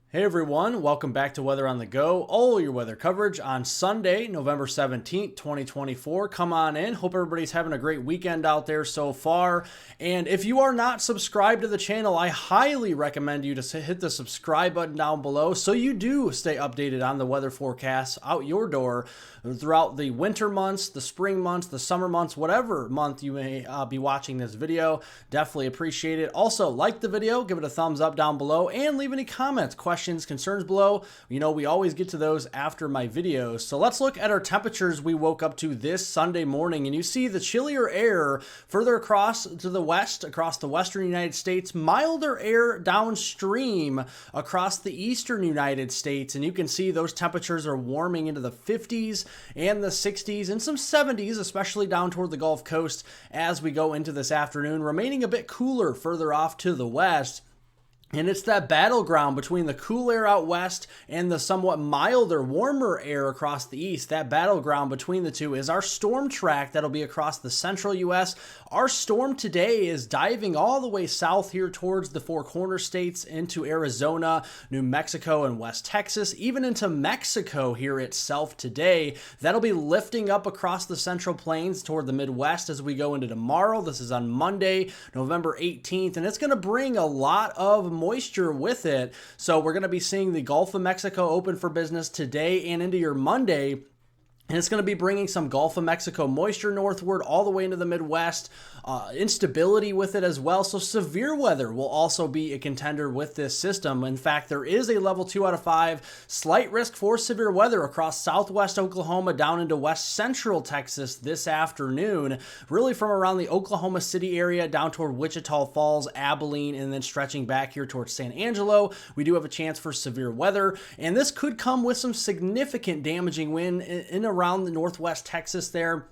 Hey everyone, welcome back to Weather on the Go. All your weather coverage on Sunday, November 17th, 2024. Come on in. Hope everybody's having a great weekend out there so far. And if you are not subscribed to the channel, I highly recommend you to hit the subscribe button down below so you do stay updated on the weather forecasts out your door throughout the winter months, the spring months, the summer months, whatever month you may be watching this video. Definitely appreciate it. Also, like the video, give it a thumbs up down below, and leave any comments, questions, concerns below. You know, we always get to those after my videos. So let's look at our temperatures we woke up to this Sunday morning, and you see the chillier air further across to the west, across the western United States, milder air downstream across the eastern United States, and you can see those temperatures are warming into the 50s and the 60s and some 70s, especially down toward the Gulf Coast as we go into this afternoon, remaining a bit cooler further off to the west. And it's that battleground between the cool air out west and the somewhat milder, warmer air across the east. That battleground between the two is our storm track that'll be across the central U.S. Our storm today is diving all the way south here towards the Four Corner states into Arizona, New Mexico, and West Texas, even into Mexico here itself today. That'll be lifting up across the central plains toward the Midwest as we go into tomorrow. This is on Monday, November 18th, and it's going to bring a lot of moisture with it. So we're going to be seeing the Gulf of Mexico open for business today and into your Monday. And it's going to be bringing some Gulf of Mexico moisture northward all the way into the Midwest, instability with it as well. So severe weather will also be a contender with this system. In fact, there is a level 2 out of 5 slight risk for severe weather across southwest Oklahoma down into west central Texas this afternoon, really from around the Oklahoma City area down toward Wichita Falls, Abilene, and then stretching back here towards San Angelo. We do have a chance for severe weather, and this could come with some significant damaging wind in around the northwest Texas there.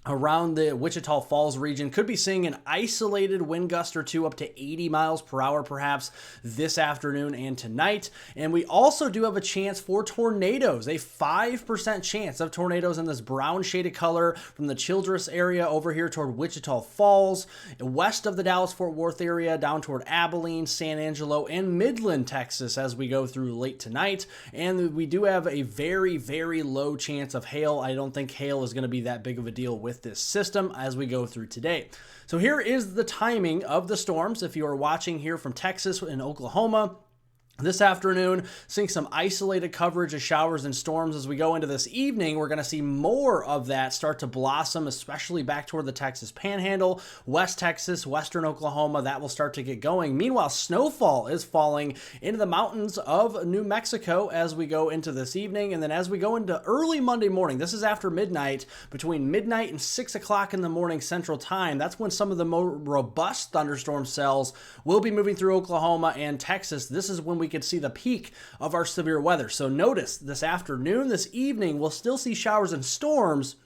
Around the Wichita Falls region, could be seeing an isolated wind gust or two up to 80 miles per hour perhaps this afternoon and tonight. And we also do have a chance for tornadoes, a 5% chance of tornadoes in this brown shaded color from the Childress area over here toward Wichita Falls, west of the Dallas-Fort Worth area down toward Abilene, San Angelo, and Midland, Texas as we go through late tonight. And we do have a very, very low chance of hail. I don't think hail is going to be that big of a deal with this system as we go through today. So here is the timing of the storms. If you are watching here from Texas and Oklahoma, this afternoon, seeing some isolated coverage of showers and storms. As we go into this evening, we're going to see more of that start to blossom, especially back toward the Texas Panhandle, West Texas, Western Oklahoma. That will start to get going. Meanwhile, snowfall is falling into the mountains of New Mexico as we go into this evening. And then as we go into early Monday morning, this is after midnight, between midnight and 6 o'clock in the morning Central Time, that's when some of the more robust thunderstorm cells will be moving through Oklahoma and Texas. This is when we could see the peak of our severe weather. So notice this afternoon, this evening, we'll still see showers and storms,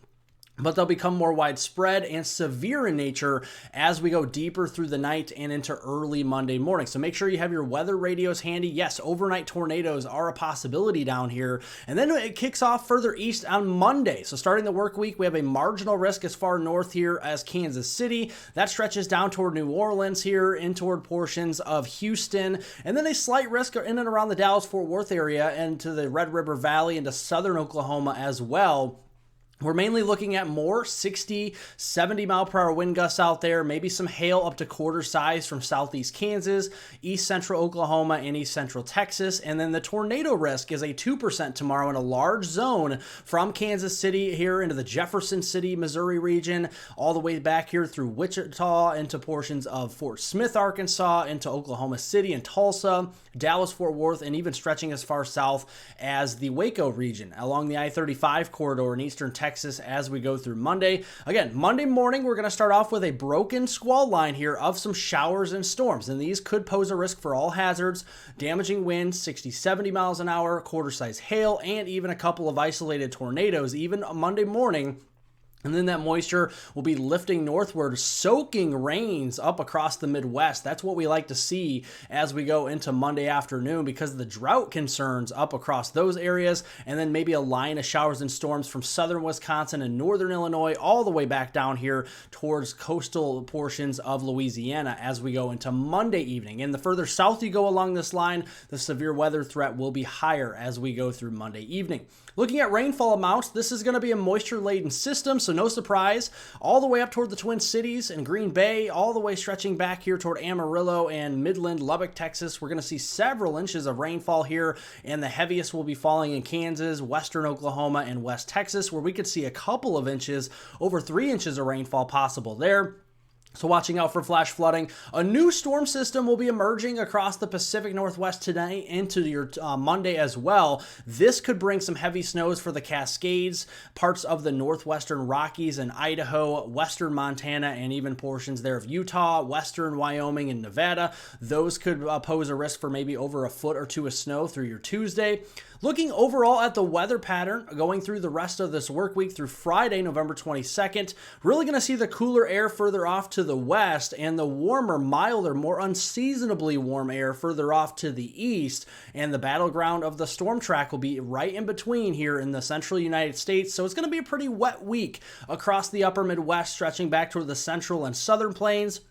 but they'll become more widespread and severe in nature as we go deeper through the night and into early Monday morning. So make sure you have your weather radios handy. Yes, overnight tornadoes are a possibility down here. And then it kicks off further east on Monday. So starting the work week, we have a marginal risk as far north here as Kansas City. That stretches down toward New Orleans here, in toward portions of Houston. And then a slight risk in and around the Dallas-Fort Worth area and to the Red River Valley into southern Oklahoma as well. We're mainly looking at more 60, 70 mile per hour wind gusts out there, maybe some hail up to quarter size from southeast Kansas, east central Oklahoma, and east central Texas. And then the tornado risk is a 2% tomorrow in a large zone from Kansas City here into the Jefferson City, Missouri region, all the way back here through Wichita into portions of Fort Smith, Arkansas, into Oklahoma City and Tulsa, Dallas-Fort Worth, and even stretching as far south as the Waco region along the I-35 corridor in eastern Texas as we go through Monday. Again, Monday morning, we're going to start off with a broken squall line here of some showers and storms, and these could pose a risk for all hazards, damaging winds, 60, 70 miles an hour, quarter-size hail, and even a couple of isolated tornadoes, even Monday morning And then that moisture will be lifting northward, soaking rains up across the Midwest. That's what we like to see as we go into Monday afternoon because of the drought concerns up across those areas. And then maybe a line of showers and storms from southern Wisconsin and northern Illinois all the way back down here towards coastal portions of Louisiana as we go into Monday evening. And the further south you go along this line, the severe weather threat will be higher as we go through Monday evening. Looking at rainfall amounts, this is going to be a moisture-laden system, so no surprise. All the way up toward the Twin Cities and Green Bay, all the way stretching back here toward Amarillo and Midland, Lubbock, Texas. We're going to see several inches of rainfall here, and the heaviest will be falling in Kansas, western Oklahoma, and West Texas, where we could see a couple of inches, over 3 inches of rainfall possible there. So watching out for flash flooding. A new storm system will be emerging across the Pacific Northwest today into your Monday as well. This could bring some heavy snows for the Cascades, parts of the northwestern Rockies and Idaho, western Montana, and even portions there of Utah, western Wyoming, and Nevada. Those could pose a risk for maybe over a foot or two of snow through your Tuesday. Looking overall at the weather pattern going through the rest of this work week through Friday, November 22nd, really going to see the cooler air further off to the west and the warmer, milder, more unseasonably warm air further off to the east. And the battleground of the storm track will be right in between here in the central United States. So it's going to be a pretty wet week across the upper Midwest, stretching back toward the central and southern plains,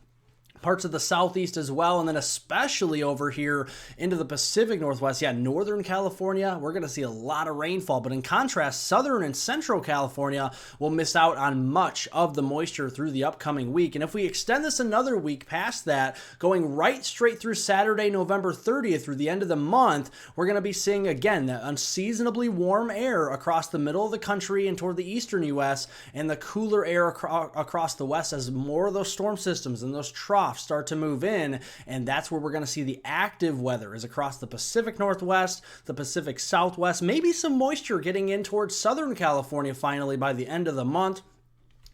parts of the southeast as well, and then especially over here into the Pacific Northwest. Yeah, Northern California, we're going to see a lot of rainfall, but in contrast, Southern and Central California will miss out on much of the moisture through the upcoming week. And if we extend this another week past that, going right straight through Saturday, November 30th through the end of the month, we're going to be seeing, again, the unseasonably warm air across the middle of the country and toward the eastern U.S., and the cooler air across the west as more of those storm systems and those troughs start to move in, and that's where we're going to see the active weather is across the Pacific Northwest, the Pacific Southwest, maybe some moisture getting in towards Southern California finally by the end of the month.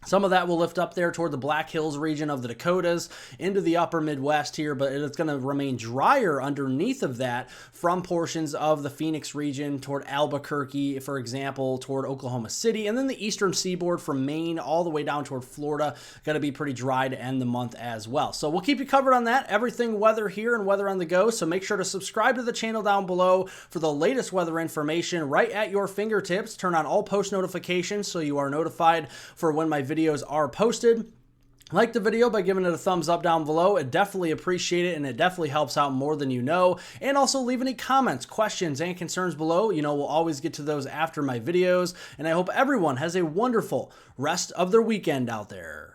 Some of that will lift up there toward the Black Hills region of the Dakotas into the upper Midwest here, but it's going to remain drier underneath of that from portions of the Phoenix region toward Albuquerque, for example, toward Oklahoma City, and then the eastern seaboard from Maine all the way down toward Florida, going to be pretty dry to end the month as well. So we'll keep you covered on that, everything weather here and weather on the go, so make sure to subscribe to the channel down below for the latest weather information right at your fingertips. Turn on all post notifications so you are notified for when my videos are posted. Like the video by giving it a thumbs up down below. I definitely appreciate it, and it definitely helps out more than you know. And also leave any comments, questions, and concerns below. You know, we'll always get to those after my videos. And I hope everyone has a wonderful rest of their weekend out there.